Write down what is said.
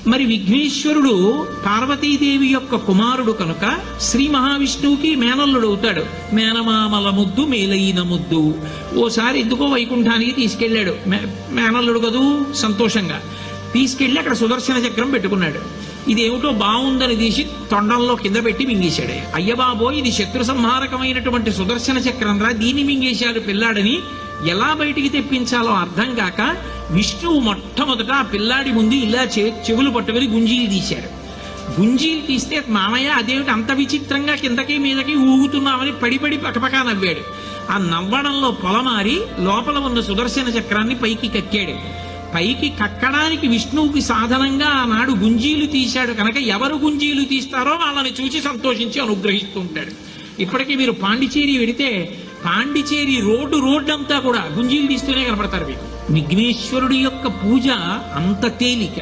మరి విఘ్నేశ్వరుడు పార్వతీదేవి యొక్క కుమారుడు కనుక శ్రీ మహావిష్ణువుకి మేనల్లుడు అవుతాడు. మేనమామల ముద్దు మేలైన ముద్దు. ఓసారి ఎందుకో వైకుంఠానికి తీసుకెళ్లాడు, మేనల్లుడు కదూ సంతోషంగా తీసుకెళ్లి అక్కడ సుదర్శన చక్రం పెట్టుకున్నాడు. ఇదేమిటో బాగుందని తీసి తొండంలో కింద పెట్టి మింగేశాడు. అయ్యబాబో ఇది శత్రు సంహారకమైనటువంటి సుదర్శన చక్రం రా, దీన్ని మింగేశాడు పిల్లాడని ఎలా బయటికి తెప్పించాలో అర్థం కాక విష్ణువు మొట్టమొదట ఆ పిల్లాడి ముందు ఇలా చెవులు పట్టుకుని గుంజీలు తీశాడు. గుంజీలు తీస్తే మామయ్య అదేమిటి అంత విచిత్రంగా కిందకి మీదకి ఊగుతున్నామని పడిపడి పకపకా నవ్వాడు. ఆ నవ్వడంలో పొలమారి లోపల ఉన్న సుదర్శన చక్రాన్ని పైకి కక్కాడు. పైకి కక్కడానికి విష్ణువుకి సాధనంగా ఆనాడు గుంజీలు తీశాడు కనుక ఎవరు గుంజీలు తీస్తారో వాళ్ళని చూసి సంతోషించి అనుగ్రహిస్తూ ఉంటాడు. ఇప్పటికీ మీరు పాండిచేరి వెడితే పాండిచేరి రోడ్డు అంతా కూడా గుంజీలు తీస్తూనే కనపడతారు మీకు. విఘ్నేశ్వరుడి యొక్క పూజ అంత తేలిక.